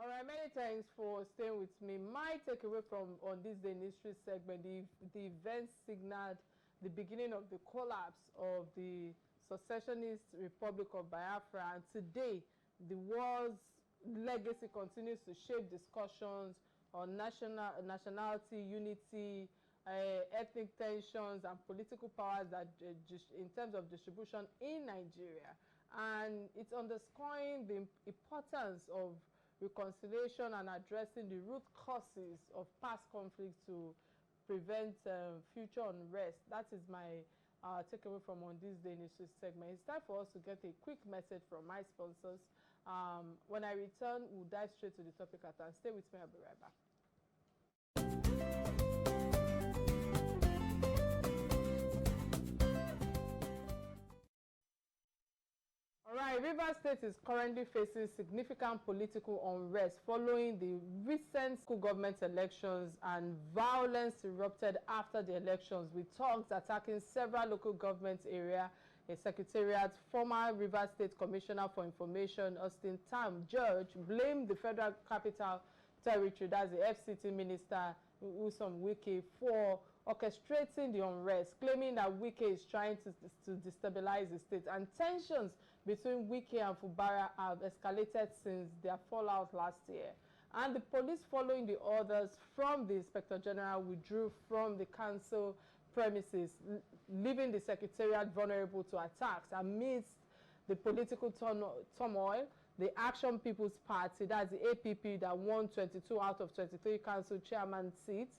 All right, many thanks for staying with me. My takeaway from on this day in history segment, the event signaled the beginning of the collapse of the secessionist Republic of Biafra, and today the war's legacy continues to shape discussions on nationality, unity, ethnic tensions, and political powers that in terms of distribution in Nigeria. And it's underscoring the importance of reconciliation and addressing the root causes of past conflicts to prevent future unrest. That is my takeaway from on this day in history segment. It's time for us to get a quick message from my sponsors. When I return, we'll dive straight to the topic at hand. Stay with me, I'll be right back. All right, Rivers State is currently facing significant political unrest following the recent school government elections, and violence erupted after the elections, with thugs attacking several local government areas. A secretariat. Former Rivers State Commissioner for Information, Austin Tam George, blamed the Federal Capital Territory, that's the FCT Minister, Nyesom Wike, for orchestrating the unrest, claiming that Wike is trying to destabilize the state. And tensions between Wike and Fubara have escalated since their fallout last year. And the police, following the orders from the Inspector General, withdrew from the council premises, leaving the secretariat vulnerable to attacks. Amidst the political turmoil, the Action People's Party, that's the APP, that won 22 out of 23 council chairman seats,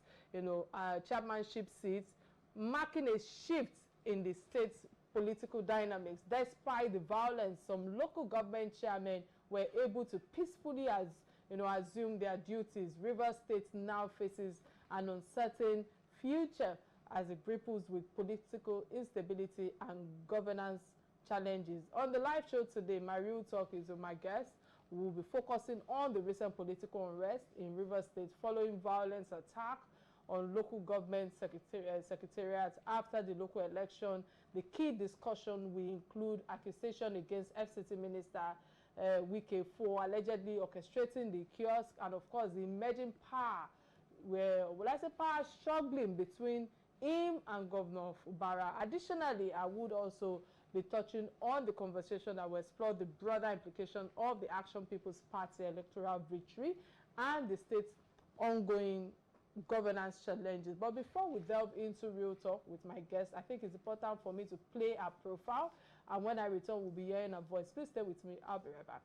chairmanship seats, marking a shift in the state's political dynamics. Despite the violence, some local government chairmen were able to peacefully assume their duties. Rivers State now faces an uncertain future as it grapples with political instability and governance challenges. On the live show today, my real talk is with my guest. We will be focusing on the recent political unrest in Rivers State following violence attack on local government secretariats after the local election. The key discussion will include accusation against FCT Minister Wike for allegedly orchestrating the kiosk, and of course the emerging power, power struggling between him and Governor Fubara. Additionally, I would also be touching on the conversation that will explore the broader implication of the Action People's Party electoral victory and the state's ongoing governance challenges. But before we delve into real talk with my guest, I think it's important for me to play her profile, and when I return, we'll be hearing her voice. Please stay with me. I'll be right back.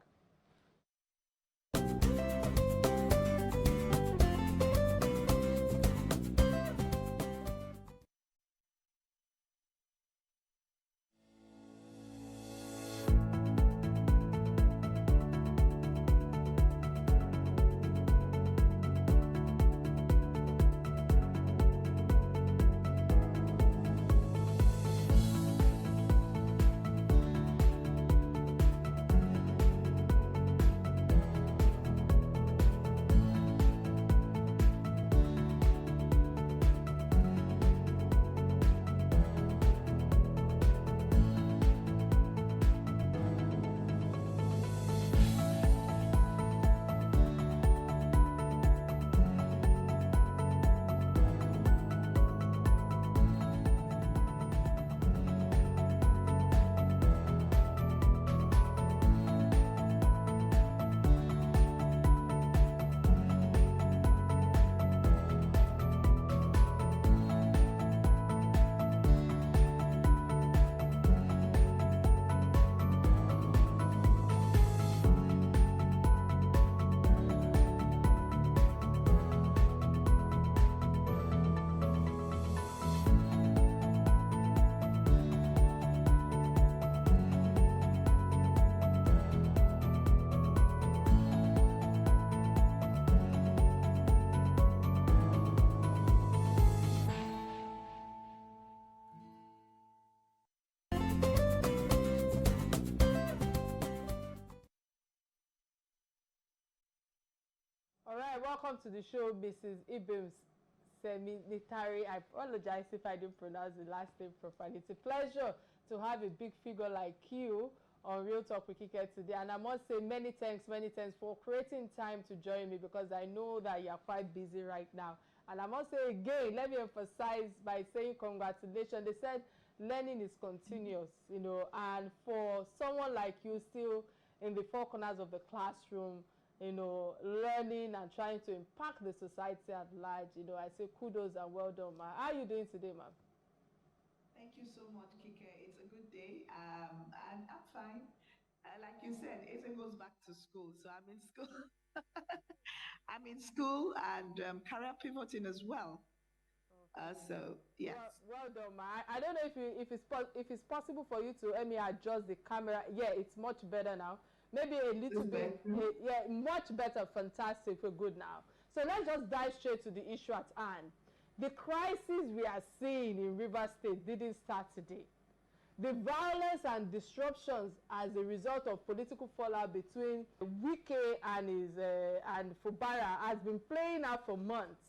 All right, welcome to the show, Mrs. Ibim Semenitari. I apologize if I didn't pronounce the last name properly. It's a pleasure to have a big figure like you on Real Talk with Kike today. And I must say many thanks for creating time to join me, because I know that you are quite busy right now. And I must say again, let me emphasize by saying congratulations. They said learning is continuous, you know, and for someone like you still in the four corners of the classroom, you know, learning and trying to impact the society at large, you know, I say kudos and well done, ma. How are you doing today, ma'am? Thank you so much, Kike. It's a good day, and I'm fine. Like you said, Asa goes back to school, so I'm in school. I'm in school and career pivoting as well. So yes. Well done, ma. I don't know if it's possible for you to let me adjust the camera. Yeah, it's much better now. Maybe a little bit. Yeah, much better. Fantastic. We're good now. So let's just dive straight to the issue at hand. The crisis we are seeing in Rivers State didn't start today. The violence and disruptions as a result of political fallout between Kike and Fubara has been playing out for months.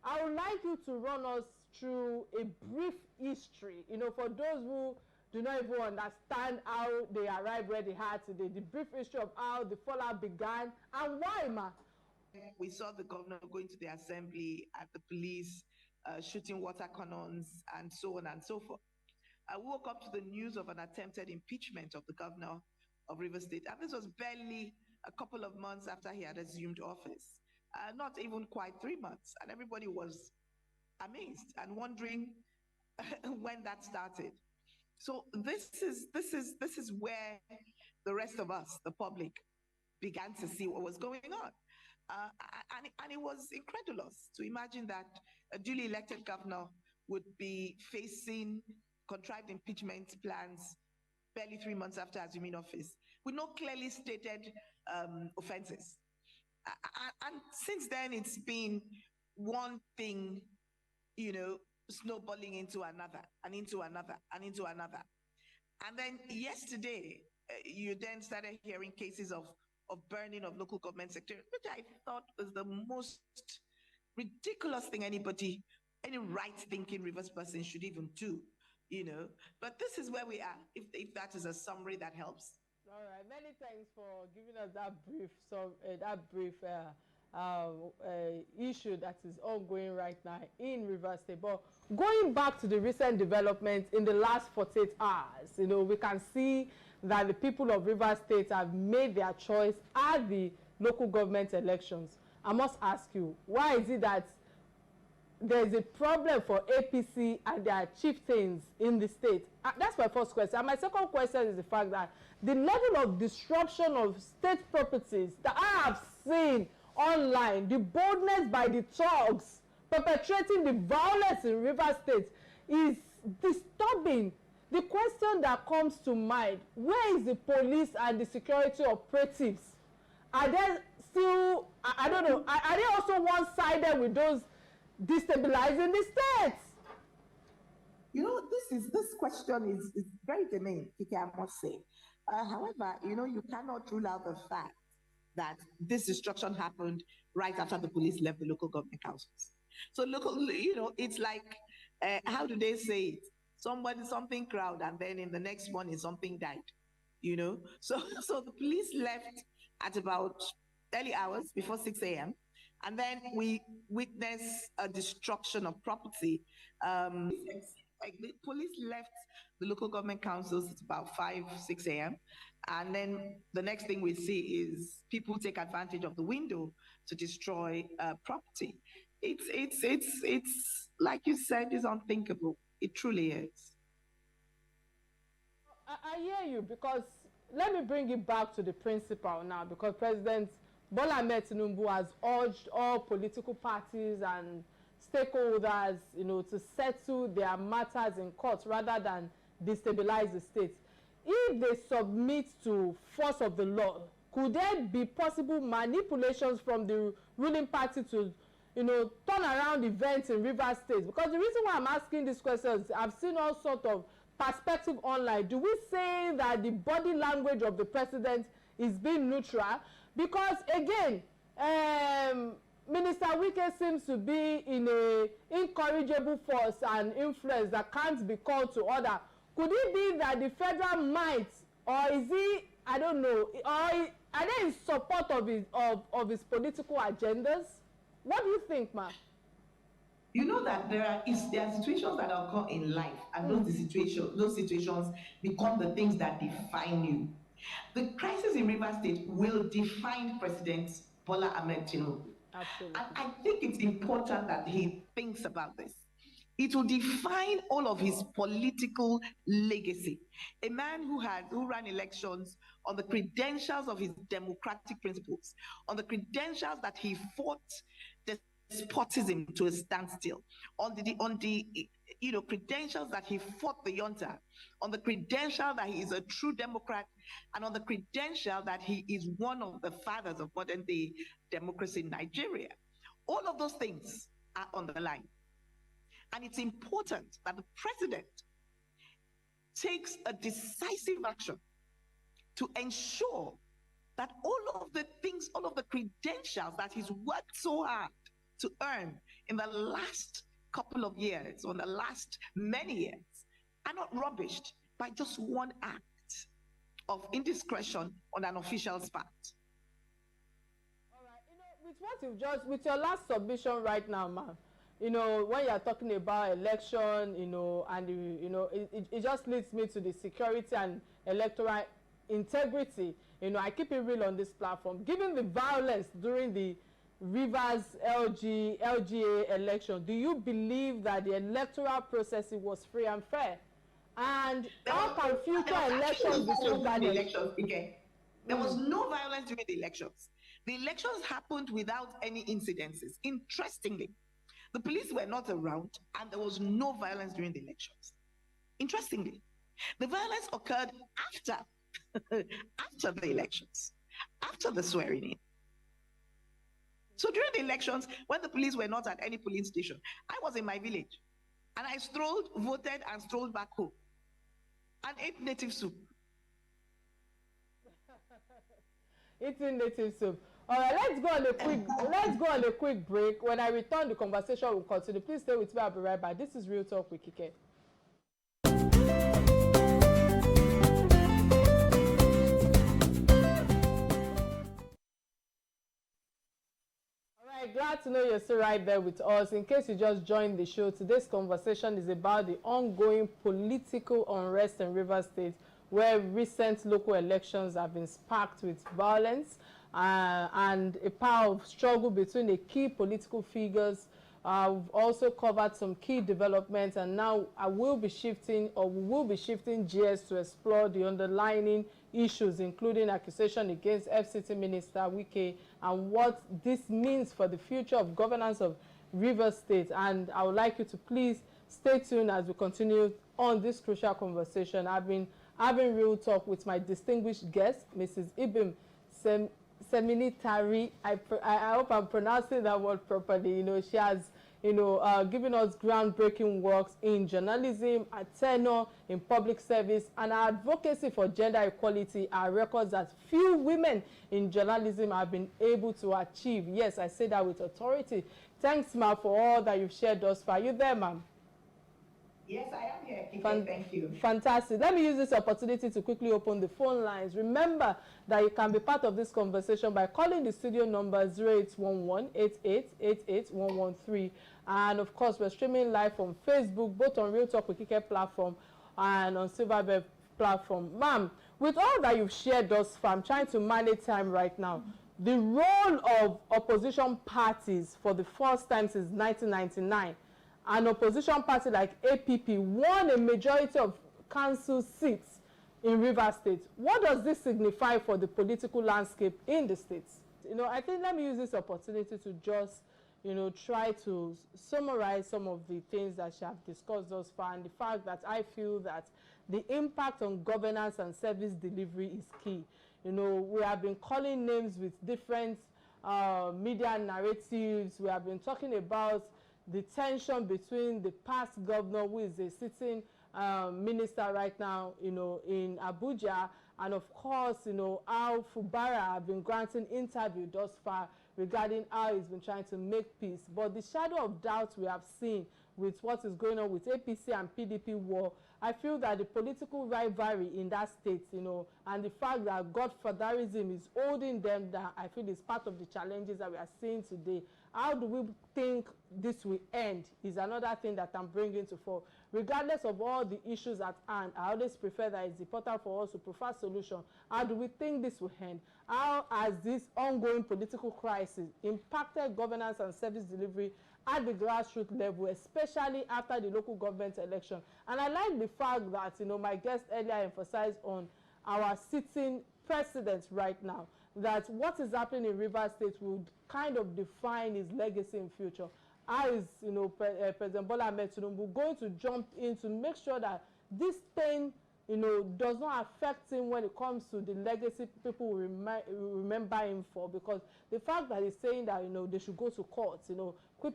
I would like you to run us through a brief history, you know, for those who do not even understand how they arrived where they are today, the brief history of how the fallout began and why, ma. We saw the governor going to the assembly and the police shooting water cannons and so on and so forth. I woke up to the news of an attempted impeachment of the governor of Rivers State, and this was barely a couple of months after he had assumed office. Not even quite 3 months, and everybody was amazed and wondering when that started. So this is where the rest of us, the public, began to see what was going on. And it was incredulous to imagine that a duly elected governor would be facing contrived impeachment plans barely 3 months after assuming office, with no clearly stated offenses. And since then, it's been one thing, you know, snowballing into another and into another and into another. And then yesterday, you then started hearing cases of burning of local government secretariats, which I thought was the most ridiculous thing any right-thinking Rivers person should even do, you know. But this is where we are, if that is a summary that helps. All right, many thanks for giving us that brief issue that is ongoing right now in Rivers State. But going back to the recent developments in the last 48 hours, you know, we can see that the people of Rivers State have made their choice at the local government elections. I must ask you, why is it that there's a problem for APC and their chieftains in the state? That's my first question. And my second question is the fact that the level of disruption of state properties that I have seen online, the boldness by the thugs perpetrating the violence in Rivers State is disturbing. The question that comes to mind, where is the police and the security operatives? Are they still, I don't know, are they also one-sided with those destabilizing the states? You know, this question is very germane, Kike, I must say. However, you know, you cannot rule out the fact that this destruction happened right after the police left the local government councils. So you know, it's like, how do they say it? Something crowd, and then in the next morning something died, you know. So the police left at about early hours before 6 a.m. and then we witnessed a destruction of property. The police left the local government councils at about 5, 6 a.m. And then the next thing we see is people take advantage of the window to destroy property. It's like you said, is unthinkable. It truly is. I hear you, because let me bring it back to the principle now, because President Bola Ahmed Tinubu has urged all political parties and stakeholders, you know, to settle their matters in court rather than destabilize the state. If they submit to force of the law, could there be possible manipulations from the ruling party to, you know, turn around events in Rivers State? Because the reason why I'm asking these questions, I've seen all sorts of perspective online. Do we say that the body language of the president is being neutral? Because again, Minister Wike seems to be in a incorrigible force and influence that can't be called to order. Could it be that the federal might or is he, I don't know, or are they in support of his political agendas? What do you think, ma? You know that there are situations that occur in life, and those situations become the things that define you. The crisis in Rivers State will define President Bola Ahmed Tinubu. Absolutely. And I think it's important that he thinks about this. It will define all of his political legacy. A man who ran elections on the credentials of his democratic principles, on the credentials that he fought despotism to a standstill, on the credentials that he fought the junta, on the credential that he is a true Democrat, and on the credential that he is one of the fathers of modern day democracy in Nigeria. All of those things are on the line. And it's important that the president takes a decisive action to ensure that all of the things, all of the credentials that he's worked so hard to earn in the last couple of years, or in the last many years, are not rubbished by just one act of indiscretion on an official's part. All right, with your last submission right now, ma'am, when you're talking about election, and it just leads me to the security and electoral integrity. I keep it real on this platform. Given the violence during the Rivers LGA election, do you believe that the electoral process was free and fair? And how can future elections be safeguarded? There was no violence during the elections. The elections happened without any incidences. Interestingly, the police were not around, and there was no violence during the elections. Interestingly, the violence occurred after the elections, after the swearing in. So during the elections, when the police were not at any polling station, I was in my village, and I strolled, voted, and strolled back home, and ate native soup. Eating native soup. All right, let's go on a quick break. When I return, the conversation will continue. Please stay with me. I'll be right back. This is Real Talk with Kike. Glad to know you're still right there with us. In case you just joined the show, today's conversation is about the ongoing political unrest in Rivers State, where recent local elections have been sparked with violence and a power of struggle between the key political figures. We've also covered some key developments, and now we will be shifting gears to explore the underlying issues, including accusation against FCT Minister Kike and what this means for the future of governance of Rivers State. And I would like you to please stay tuned as we continue on this crucial conversation. I've been having real talk with my distinguished guest, Mrs. Ibim Semenitari. I hope I'm pronouncing that word properly. She has given us groundbreaking works in journalism, at tenure, in public service, and our advocacy for gender equality are records that few women in journalism have been able to achieve. Yes, I say that with authority. Thanks, ma, for all that you've shared thus far. Are you there, ma'am? Yes, I am here, Kike. Thank you. Fantastic. Let me use this opportunity to quickly open the phone lines. Remember that you can be part of this conversation by calling the studio number 0811-8888-113. And of course, we're streaming live on Facebook, both on Real Talk with Kike platform and on Silverbird platform. Ma'am, with all that you've shared thus far, I'm trying to manage time right now. The role of opposition parties for the first time since 1999, an opposition party like APP won a majority of council seats in Rivers State. What does this signify for the political landscape in the states? I think let me use this opportunity to just, try to summarize some of the things that she have discussed thus far, and the fact that I feel that the impact on governance and service delivery is key. We have been calling names with different media narratives. We have been talking about the tension between the past governor, who is a sitting minister right now, in Abuja, and of course, how Fubara have been granting interview thus far regarding how he's been trying to make peace. But the shadow of doubt we have seen with what is going on with APC and PDP war, I feel that the political rivalry in that state, and the fact that godfatherism is holding them down, I feel is part of the challenges that we are seeing today. How do we think this will end is another thing that I'm bringing to fore. Regardless of all the issues at hand, I always prefer that it's important for us to prefer solution. How do we think this will end? How has this ongoing political crisis impacted governance and service delivery at the grassroots level, especially after the local government election? And I like the fact that, my guest earlier emphasized on our sitting president right now, that what is happening in Rivers State would kind of define his legacy in future. How is, President Bola Ahmed Tinubu going to jump in to make sure that this thing, does not affect him when it comes to the legacy people will remember him for? Because the fact that he's saying that, they should go to court,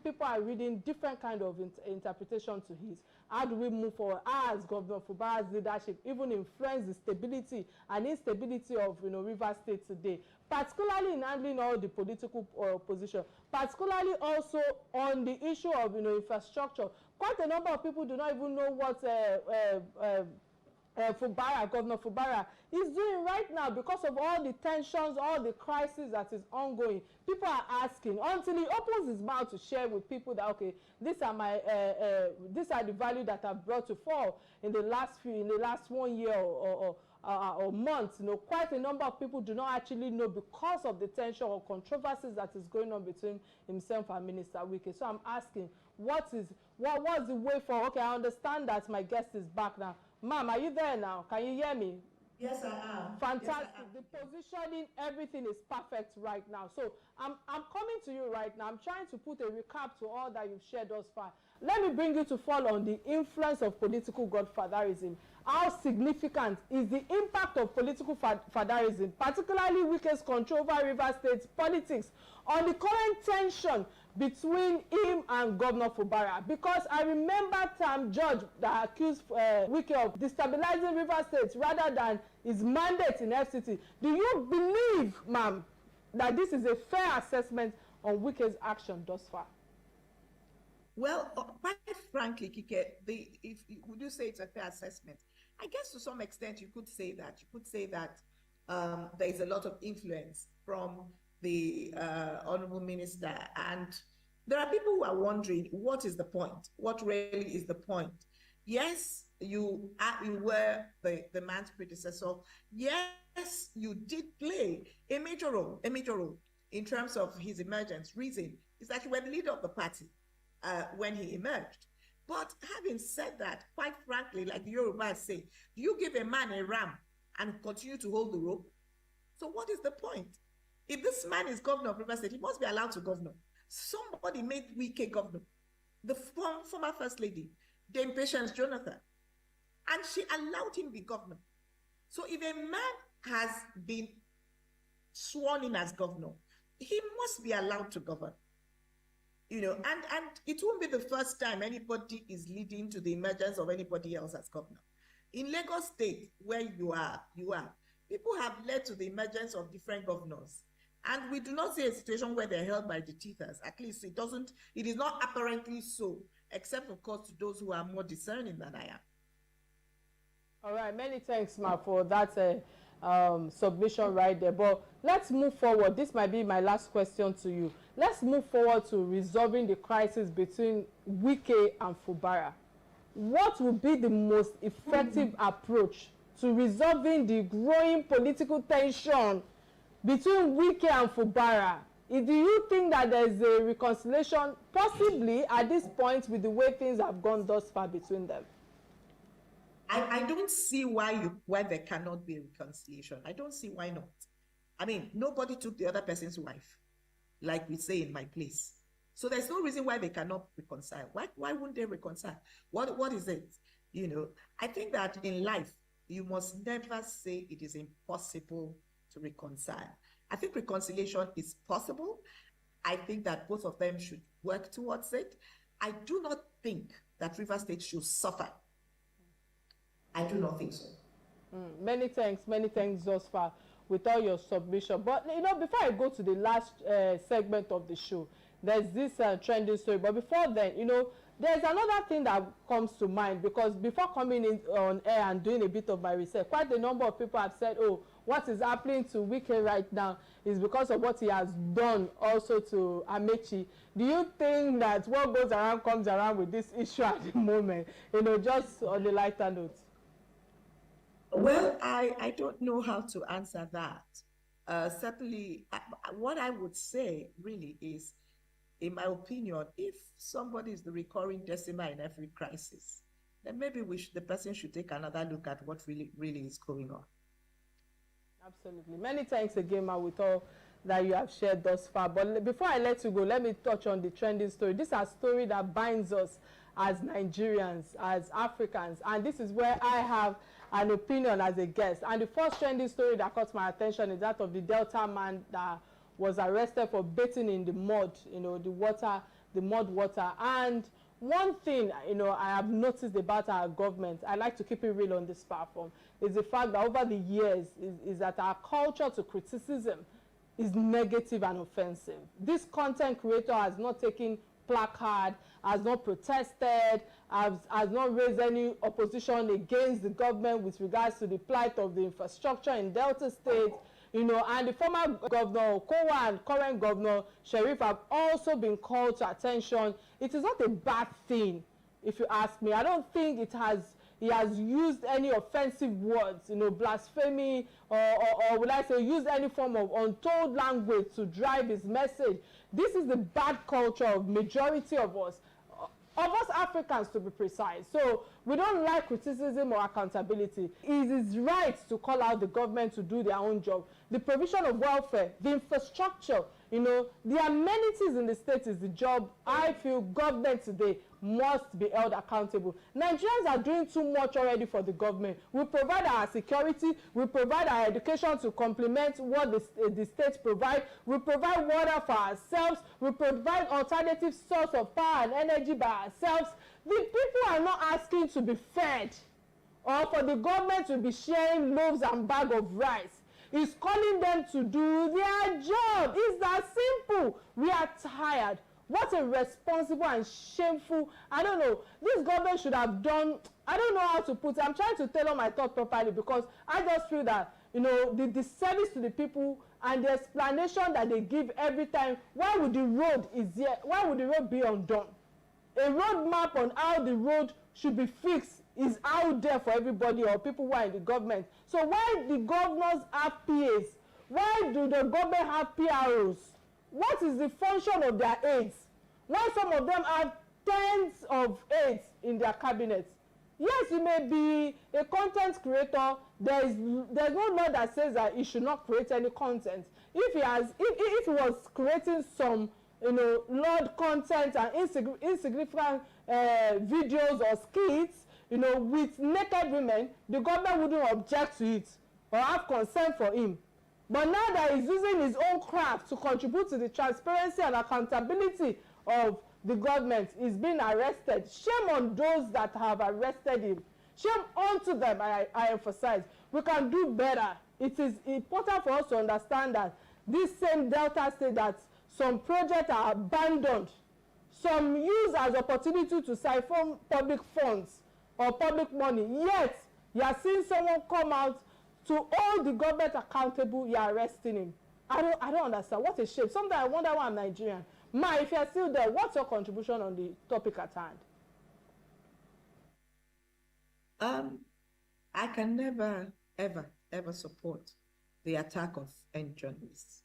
people are reading different kind of interpretation to his. How do we move forward? How has Governor Fubara's leadership even influenced the stability and instability of, Rivers State today, particularly in handling all the political opposition, particularly also on the issue of, infrastructure? Quite a number of people do not even know what Governor Fubara is doing right now because of all the tensions, all the crisis that is ongoing. People are asking until he opens his mouth to share with people that, okay, these are the value that I've brought to fall in the last 1 year or months. Quite a number of people do not actually know because of the tension or controversies that is going on between himself and Minister Wike. So I'm asking, what's the way forward? Okay, I understand that my guest is back now. Ma'am, are you there now? Can you hear me? Yes, I am. Fantastic. Yes, I am. The positioning, everything is perfect right now. So I'm coming to you right now. I'm trying to put a recap to all that you've shared thus far. Let me bring you to fall on the influence of political godfatherism. How significant is the impact of political fatherism, particularly Wike's control over Rivers State politics, on the current tension between him and Governor Fubara? Because I remember Tam George that accused Wike of destabilizing Rivers State rather than his mandate in FCT. Do you believe, ma'am, that this is a fair assessment on Wike's action thus far? Well, quite frankly, Kike, would you say it's a fair assessment? I guess to some extent you could say that. You could say that there is a lot of influence from the Honorable Minister, and there are people who are wondering, what is the point? What really is the point? Yes, you were the man's predecessor. Yes, you did play a major role in terms of his emergence. Reason is that you were the leader of the party when he emerged. But having said that, quite frankly, like the Yorubas say, do you give a man a ram and continue to hold the rope? So what is the point? If this man is governor of Rivers State, he must be allowed to govern. Somebody made Wike governor, the former first lady, Dame Patience Jonathan, and she allowed him to be governor. So if a man has been sworn in as governor, he must be allowed to govern. And it won't be the first time anybody is leading to the emergence of anybody else as governor. In Lagos State, where you are, people have led to the emergence of different governors. And we do not see a situation where they're held by the teethers. At least it is not apparently so, except of course to those who are more discerning than I am. All right, many thanks, Ma, for that submission right there. But let's move forward. This might be my last question to you. Let's move forward to resolving the crisis between Wike and Fubara. What would be the most effective approach to resolving the growing political tension between Wike and Fubara? Do you think that there is a reconciliation possibly at this point with the way things have gone thus far between them? I don't see why there cannot be a reconciliation. I don't see why not. I mean, nobody took the other person's wife, like we say in my place. So there's no reason why they cannot reconcile. Why wouldn't they reconcile? What is it? I think that in life, you must never say it is impossible to reconcile. I think reconciliation is possible. I think that both of them should work towards it. I do not think that Rivers State should suffer. I do not think so. Many thanks thus far. with all your submission. But before I go to the last segment of the show, there's this trending story. But before then, there's another thing that comes to mind, because before coming in on air and doing a bit of my research, quite a number of people have said, oh, what is happening to Wike right now is because of what he has done also to Amechi. Do you think that what goes around comes around with this issue at the moment, just on the lighter note? Well, I don't know how to answer that. Certainly, what I would say really is, in my opinion, if somebody is the recurring decimal in every crisis, then maybe the person should take another look at what really is going on. Absolutely. Many thanks again, Ma, with all that you have shared thus far. But before I let you go, let me touch on the trending story. This is a story that binds us as Nigerians, as Africans, and this is where I have an opinion as a guest. And the first trending story that caught my attention is that of the Delta man that was arrested for bathing in the mud, the mud water. And one thing, I have noticed about our government, I like to keep it real on this platform, is the fact that over the years is that our culture to criticism is negative and offensive. This content creator has not taken placard, has not protested, has not raised any opposition against the government with regards to the plight of the infrastructure in Delta State. And the former governor, Kowa, and current governor, Sheriff, have also been called to attention. It is not a bad thing, if you ask me. I don't think he has used any offensive words, blasphemy, or would I say used any form of untold language to drive his message. This is the bad culture of majority of us Africans, to be precise. So we don't like criticism or accountability. It is right to call out the government to do their own job. The provision of welfare, the infrastructure, the amenities in the state is the job I feel government today must be held accountable. Nigerians are doing too much already for the government. We provide our security, we provide our education to complement what the state provide. We provide water for ourselves, we provide alternative source of power and energy by ourselves. The people are not asking to be fed or for the government to be sharing loaves and bag of rice. It's calling them to do their job. It's that simple. We are tired. What a responsible and shameful, I don't know, this government should have done, I don't know how to put it. I'm trying to tailor my thought properly, because I just feel that, the service to the people and the explanation that they give every time, why would the road be undone? A road map on how the road should be fixed is out there for everybody or people who are in the government. So why the governors have PAs? Why do the government have PROs? What is the function of their aides? Why some of them have tens of aides in their cabinets? Yes, you may be a content creator. There's no law that says that he should not create any content. If he was creating some lewd content and insignificant videos or skits, with naked women, the government wouldn't object to it or have concern for him. But now that he's using his own craft to contribute to the transparency and accountability of the government, he's been arrested. Shame on those that have arrested him. Shame onto them, I emphasize. We can do better. It is important for us to understand that this same Delta State, that some projects are abandoned, some use as opportunity to siphon public funds or public money. Yet, you are seeing someone come out to hold the government accountable, you are arresting him. I don't understand. What a shame. Sometimes I wonder why I'm Nigerian. Ma, if you're still there, what's your contribution on the topic at hand? I can never, ever support the attack of any journalists.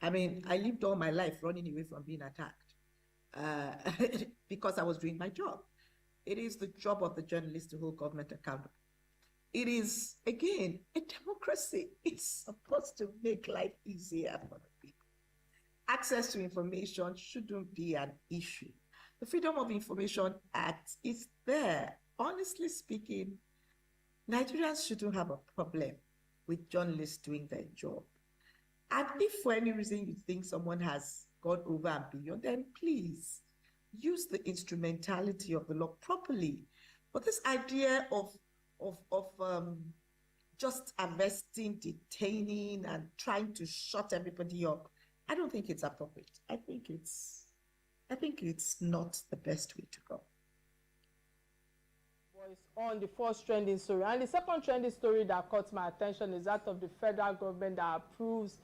I mean, I lived all my life running away from being attacked because I was doing my job. It is the job of the journalist to hold government accountable. It is, again, a democracy. It's supposed to make life easier for the people. Access to information shouldn't be an issue. The Freedom of Information Act is there. Honestly speaking, Nigerians shouldn't have a problem with journalists doing their job. And if for any reason you think someone has gone over and beyond, then please use the instrumentality of the law properly. But this idea of just arresting, detaining, and trying to shut everybody up, I don't think it's appropriate. I think it's not the best way to go. On the first trending story, and the second trending story that caught my attention is that of the federal government that approves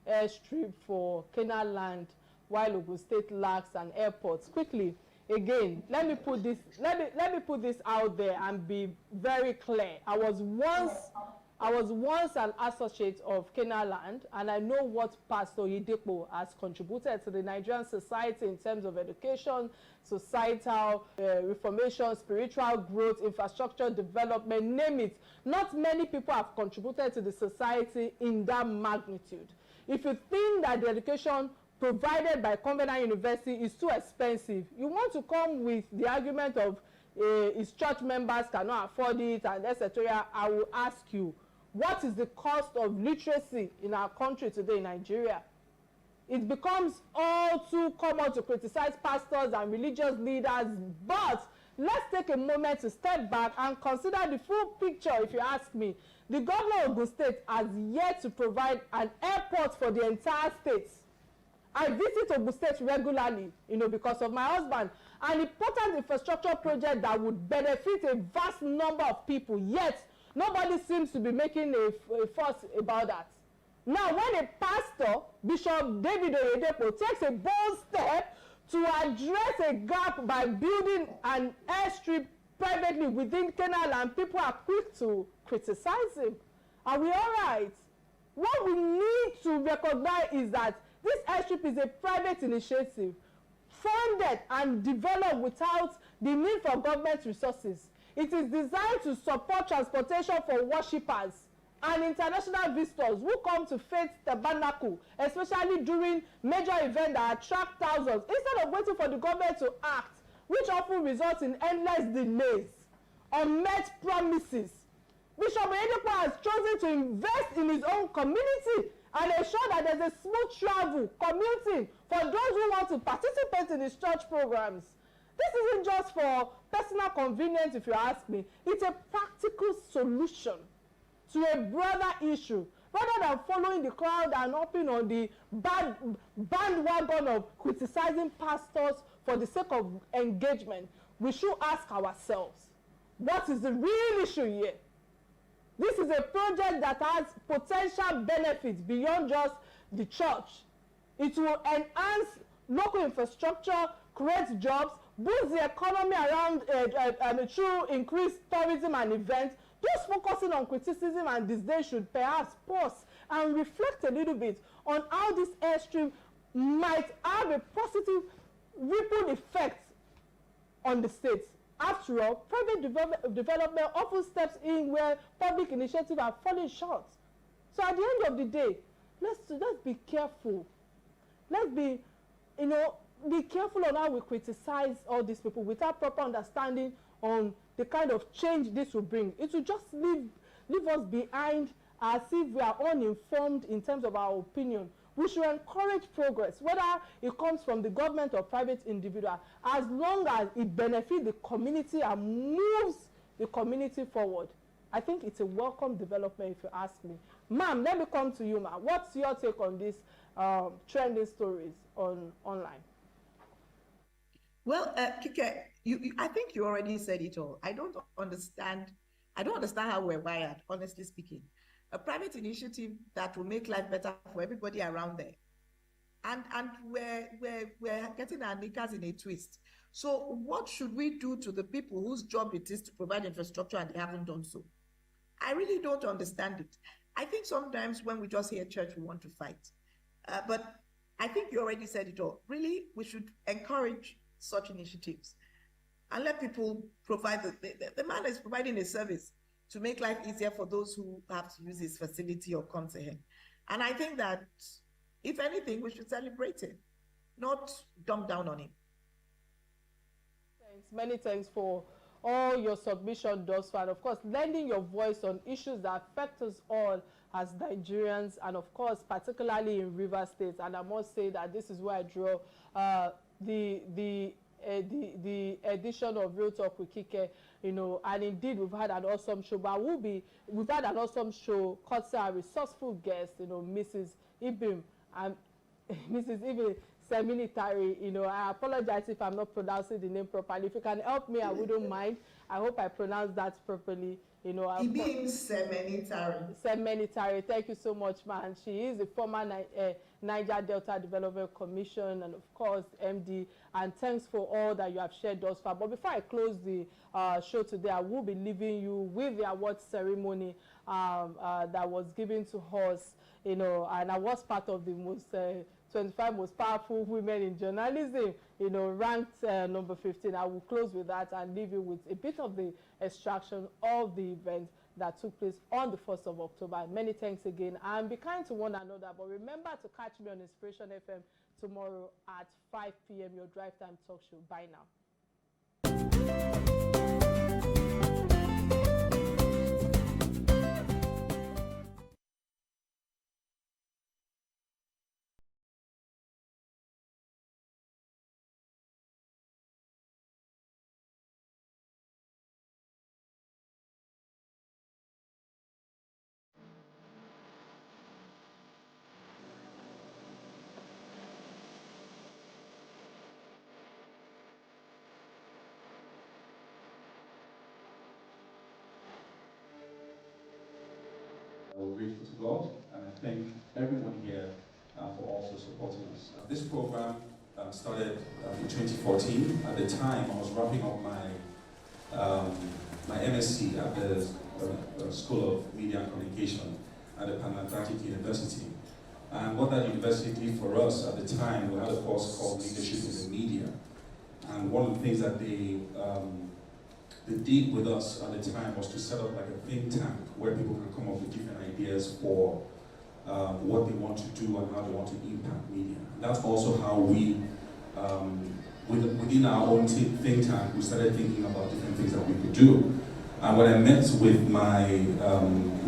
airstrip for Canaan land while Ogun State lacks an airport. Quickly, again, let me put this out there and be very clear. I was once an associate of Canaan land, and I know what Pastor Oyedepo has contributed to the Nigerian society in terms of education, societal reformation, spiritual growth, infrastructure development, name it. Not many people have contributed to the society in that magnitude. If you think that the education provided by Covenant University is too expensive, you want to come with the argument of its church members cannot afford it and etc., I will ask you, what is the cost of literacy in our country today in Nigeria? It becomes all too common to criticize pastors and religious leaders, but let's take a moment to step back and consider the full picture. If you ask me, the governor of Ogun State has yet to provide an airport for the entire state. I visit Ogun State regularly, because of my husband, an important infrastructure project that would benefit a vast number of people, yet nobody seems to be making a fuss about that. Now, when a pastor, Bishop David Oyedepo, takes a bold step to address a gap by building an airstrip privately within Canaan, and people are quick to criticize him. Are we all right? What we need to recognize is that this airstrip is a private initiative funded and developed without the need for government resources. It is designed to support transportation for worshippers and international visitors who come to Faith Tabernacle, especially during major events that attract thousands, instead of waiting for the government to act, which often results in endless delays, unmet promises. Bishop Oyedepo has chosen to invest in his own community and ensure that there's a smooth travel, commuting for those who want to participate in his church programs. This isn't just for personal convenience, if you ask me. It's a practical solution to a broader issue. Rather than following the crowd and hopping on the bandwagon of criticizing pastors for the sake of engagement, we should ask ourselves, what is the real issue here? This is a project that has potential benefits beyond just the church. It will enhance local infrastructure, create jobs, boost the economy around through increased tourism and events. Those focusing on criticism and disdain should perhaps pause and reflect a little bit on how this airstrip might have a positive ripple effect on the state. After all, private development often steps in where public initiatives are falling short. So at the end of the day, let's be careful. Let's be careful on how we criticize all these people without proper understanding on the kind of change this will bring. It will just leave us behind as if we are uninformed in terms of our opinion. We should encourage progress, whether it comes from the government or private individual, as long as it benefits the community and moves the community forward. I think it's a welcome development, if you ask me. Ma'am, let me come to you, ma'am. What's your take on these trending stories online? Well, Kike, I think you already said it all. I don't understand how we're wired, honestly speaking. A private initiative that will make life better for everybody around there. And we're getting our knickers in a twist. So what should we do to the people whose job it is to provide infrastructure and they haven't done so? I really don't understand it. I think sometimes when we just hear church, we want to fight. But I think you already said it all. Really, we should encourage such initiatives and let people provide, the man is providing a service to make life easier for those who have to use his facility or come to him. And I think that, if anything, we should celebrate him, not dump down on him. Thanks, many thanks for all your submission thus far. Of course, lending your voice on issues that affect us all as Nigerians, and of course, particularly in Rivers State. And I must say that this is where I draw the the edition of Real Talk with Kike, you know, and indeed we've had an awesome show, but we've had an awesome show, courtesy our resourceful guest, you know, Mrs. Ibim and Mrs. Ibim Semenitari. You know, I apologize if I'm not pronouncing the name properly. If you can help me, I wouldn't mind. I hope I pronounced that properly. You know, Ibim Semenitari. Semenitari, thank you so much, man. She is the former Niger Delta Development Commission and, of course, MD. And thanks for all that you have shared thus far. But before I close the show today, I will be leaving you with the award ceremony that was given to us, you know, and I was part of the most 25 most powerful women in journalism, you know, ranked number 15. I will close with that and leave you with a bit of the extraction of the event that took place on the 1st of October. Many thanks again, and be kind to one another. But remember to catch me on Inspiration FM tomorrow at 5 p.m. your Drive Time Talk Show. Bye now. We're grateful to God, and I thank everyone here for also supporting us. This program started in 2014. At the time, I was wrapping up my MSc at the School of Media and Communication at the Pan-Atlantic University. And what that university did for us at the time, we had a course called Leadership in the Media. And one of the things that they did with us at the time was to set up like a think tank where people can come up with different ideas for what they want to do and how they want to impact media. And that's also how we, within our own think tank, we started thinking about different things that we could do. And when I met with my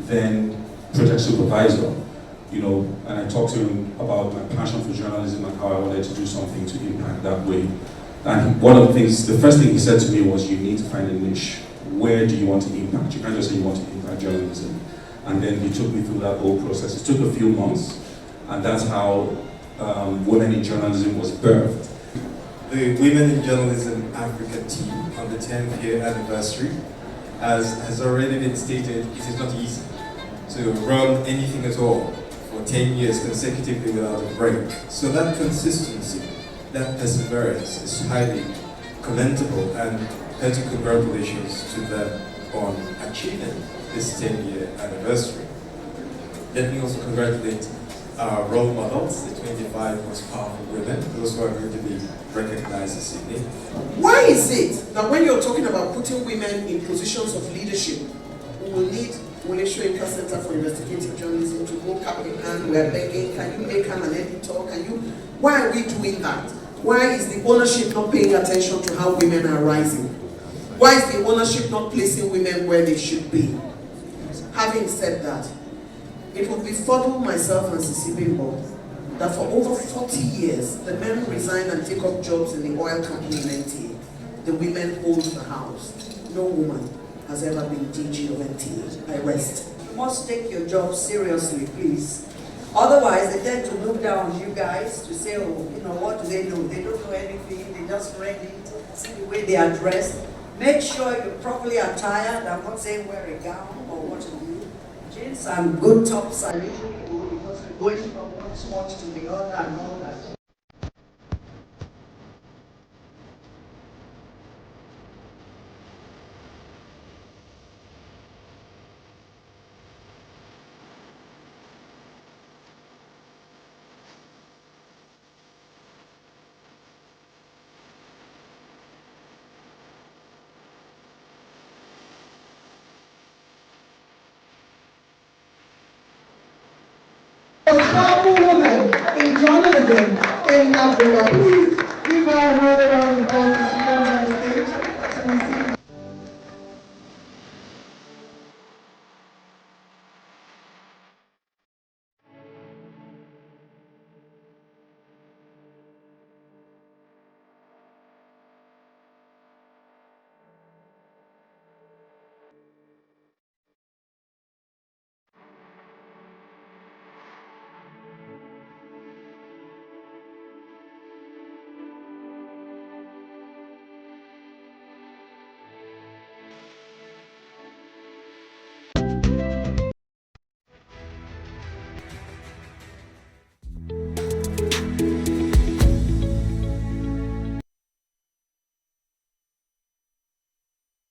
then project supervisor, you know, and I talked to him about my passion for journalism and how I wanted to do something to impact that way. And one of the things, the first thing he said to me was, you need to find a niche. Where do you want to impact? You can't just say you want to impact journalism. And then he took me through that whole process. It took a few months, and that's how Women in Journalism was birthed. The Women in Journalism Africa team on the 10th year anniversary, as has already been stated, it is not easy to run anything at all for 10 years consecutively without a break. So that consistency, that perseverance is highly commendable, and hearty congratulations to them on achieving this 10-year anniversary. Let me also congratulate our role models, the 25 most powerful women, those who are going to be recognized this evening. Why is it that when you're talking about putting women in positions of leadership, we will need Wole Soyinka Center for Investigative Journalism to go cap in hand? We're begging, can you make him an editor? Why are we doing that? Why is the ownership not paying attention to how women are rising? Why is the ownership not placing women where they should be? Having said that, it would befuddle myself and Sisibimbo that for over 40 years, the men resign and take up jobs in the oil company in NTA. The women hold the house. No woman has ever been DG of NTA. I rest. You must take your job seriously, please. Otherwise, they tend to look down on you guys to say, oh, you know, what do they know? They don't know anything. They just read it, see the way they are dressed. Make sure you're properly attired. I'm not saying wear a gown or what to do. Jeans and good tops are usually good because we're going from one spot to the other and all that. Powerful women in journalism in Africa. Please give her a round of applause.